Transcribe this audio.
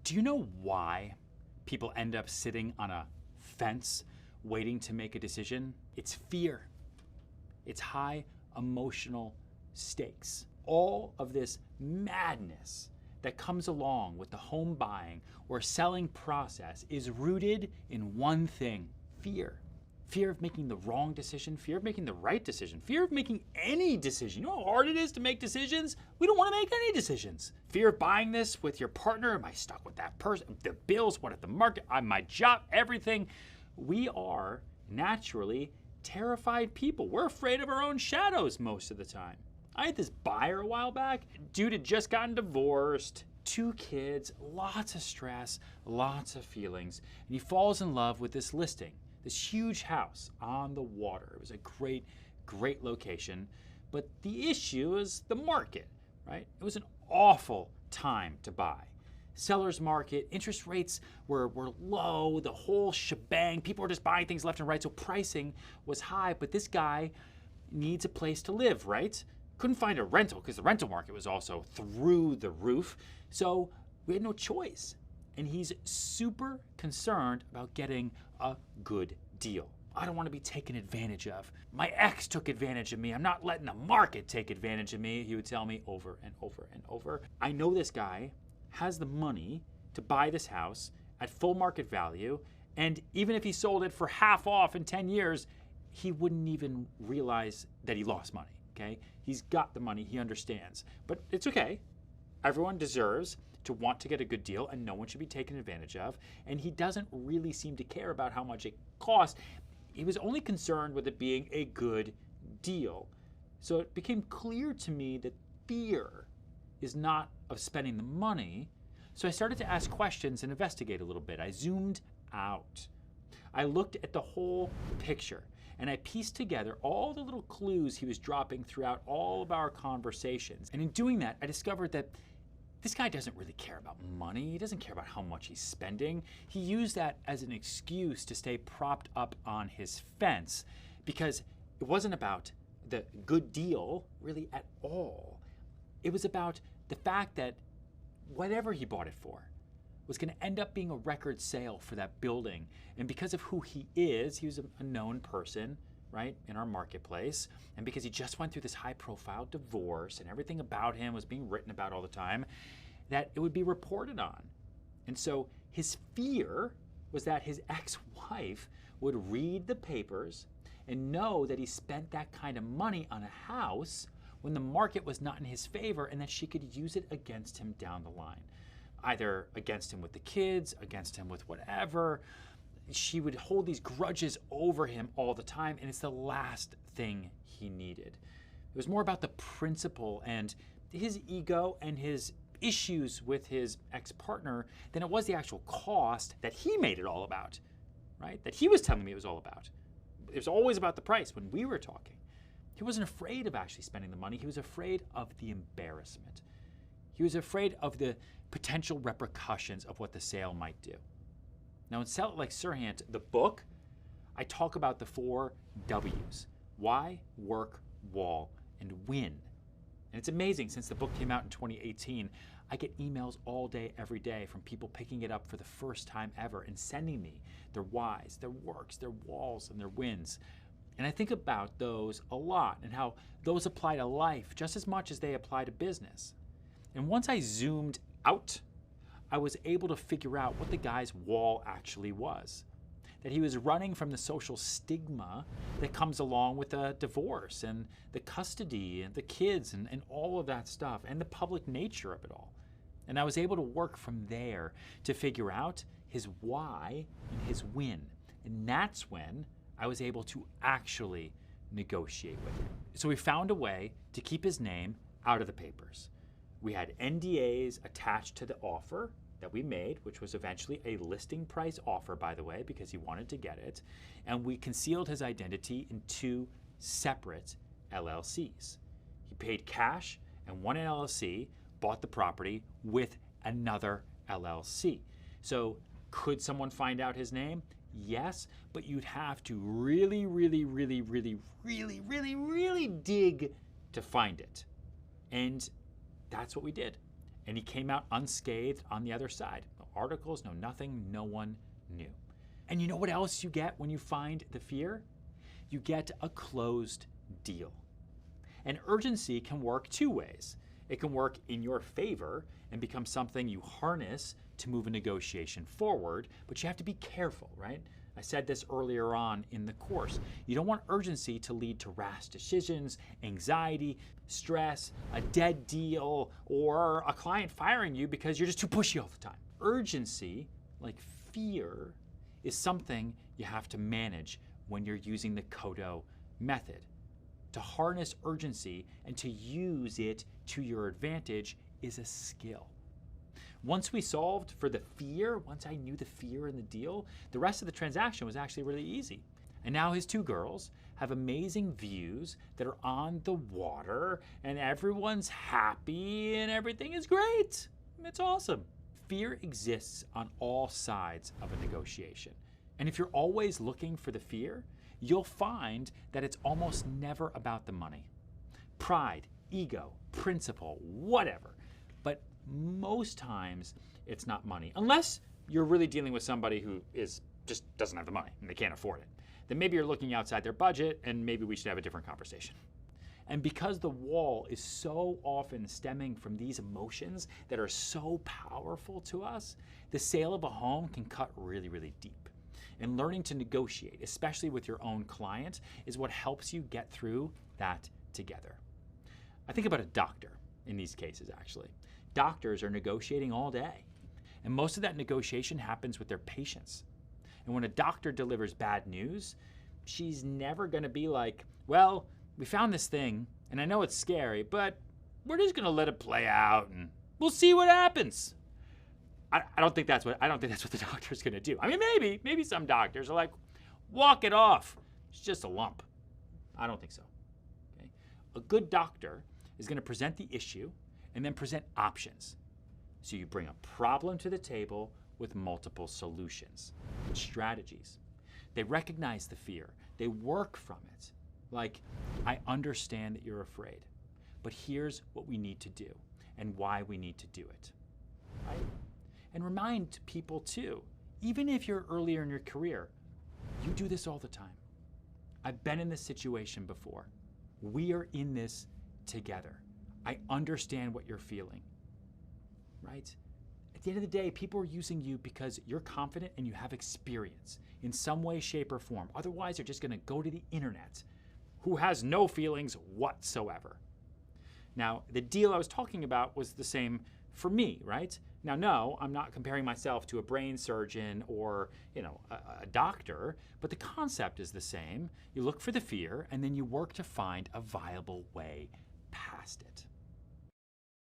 Do you know why people end up sitting on a fence waiting to make a decision? It's fear. It's high emotional stakes. All of this madness that comes along with the home buying or selling process is rooted in one thing: fear. Fear of making the wrong decision, fear of making the right decision, fear of making any decision. You know how hard it is to make decisions? We don't want to make any decisions. Fear of buying this with your partner. Am I stuck with that person? The bills, what if the market, my job, everything. We are naturally terrified people. We're afraid of our own shadows most of the time. I had this buyer a while back. Dude had just gotten divorced, 2 kids, lots of stress, lots of feelings, and he falls in love with this listing. This huge house on the water. It was a great, great location. But the issue is the market, right? It was an awful time to buy. Seller's market, interest rates were low, the whole shebang. People were just buying things left and right, so pricing was high. But this guy needs a place to live, right? Couldn't find a rental because the rental market was also through the roof. So we had no choice. And he's super concerned about getting a good deal. I don't want to be taken advantage of. My ex took advantage of me. I'm not letting the market take advantage of me, he would tell me over and over and over. I know this guy has the money to buy this house at full market value, and even if he sold it for half off in 10 years, he wouldn't even realize that he lost money, okay? He's got the money, he understands. But it's okay. Everyone deserves to want to get a good deal, and no one should be taken advantage of. And he doesn't really seem to care about how much it costs. He was only concerned with it being a good deal. So it became clear to me that fear is not of spending the money. So I started to ask questions and investigate a little bit. I zoomed out. I looked at the whole picture, and I pieced together all the little clues he was dropping throughout all of our conversations. And in doing that, I discovered that this guy doesn't really care about money. He doesn't care about how much he's spending. He used that as an excuse to stay propped up on his fence because it wasn't about the good deal really at all. It was about the fact that whatever he bought it for was going to end up being a record sale for that building. And because of who he is, he was a known person, right, in our marketplace. And because he just went through this high-profile divorce and everything about him was being written about all the time, that it would be reported on. And so his fear was that his ex-wife would read the papers and know that he spent that kind of money on a house when the market was not in his favor, and that she could use it against him down the line. Either against him with the kids, against him with whatever. She would hold these grudges over him all the time, and it's the last thing he needed. It was more about the principle and his ego and his issues with his ex-partner than it was the actual cost that he made it all about, right? That he was telling me it was all about. It was always about the price when we were talking. He wasn't afraid of actually spending the money. He was afraid of the embarrassment. He was afraid of the potential repercussions of what the sale might do. Now in Sell It Like Sirhan, the book, I talk about the 4 W's. Why, work, wall, and win. And it's amazing, since the book came out in 2018, I get emails all day, every day from people picking it up for the first time ever and sending me their whys, their works, their walls, and their wins. And I think about those a lot and how those apply to life just as much as they apply to business. And once I zoomed out, I was able to figure out what the guy's wall actually was. That he was running from the social stigma that comes along with a divorce and the custody and the kids and all of that stuff and the public nature of it all. And I was able to work from there to figure out his why and his win. And that's when I was able to actually negotiate with him. So we found a way to keep his name out of the papers. We had NDAs attached to the offer that we made, which was eventually a listing price offer, by the way, because he wanted to get it. And we concealed his identity in 2 separate LLCs. He paid cash, and one LLC bought the property with another LLC. So could someone find out his name? Yes, but you'd have to really dig to find it. And that's what we did. And he came out unscathed on the other side. articles, no nothing. No one knew. And you know what else you get when you find the fear? You get a closed deal. And urgency can work two ways. It can work in your favor and become something you harness to move a negotiation forward, but you have to be careful, right? I said this earlier on in the course. You don't want urgency to lead to rash decisions, anxiety, stress, a dead deal, or a client firing you because you're just too pushy all the time. Urgency, like fear, is something you have to manage when you're using the CODO method. To harness urgency and to use it to your advantage is a skill. Once we solved for the fear, once I knew the fear in the deal, the rest of the transaction was actually really easy. And now his two girls have amazing views that are on the water, and everyone's happy and everything is great. It's awesome. Fear exists on all sides of a negotiation. And if you're always looking for the fear, you'll find that it's almost never about the money. Pride, ego, principle, whatever. But most times it's not money. Unless you're really dealing with somebody who just doesn't have the money and they can't afford it. Then maybe you're looking outside their budget and maybe we should have a different conversation. And because the wall is so often stemming from these emotions that are so powerful to us, the sale of a home can cut really, really deep. And learning to negotiate, especially with your own client, is what helps you get through that together. I think about a doctor in these cases, actually. Doctors are negotiating all day. And most of that negotiation happens with their patients. And when a doctor delivers bad news, she's never going to be like, well, we found this thing, and I know it's scary, but we're just going to let it play out, and we'll see what happens. I don't think that's what the doctor's going to do. I mean, maybe some doctors are like, walk it off. It's just a lump. I don't think so. Okay? A good doctor is going to present the issue and then present options. So you bring a problem to the table with multiple solutions and strategies. They recognize the fear. They work from it. Like, I understand that you're afraid, but here's what we need to do and why we need to do it. Right? And remind people too, even if you're earlier in your career, you do this all the time. I've been in this situation before. We are in this together. I understand what you're feeling, right? At the end of the day, people are using you because you're confident and you have experience in some way, shape, or form. Otherwise, they're just going to go to the internet, who has no feelings whatsoever. Now, the deal I was talking about was the same for me, right? Now, no, I'm not comparing myself to a brain surgeon or, a doctor, but the concept is the same. You look for the fear and then you work to find a viable way past it.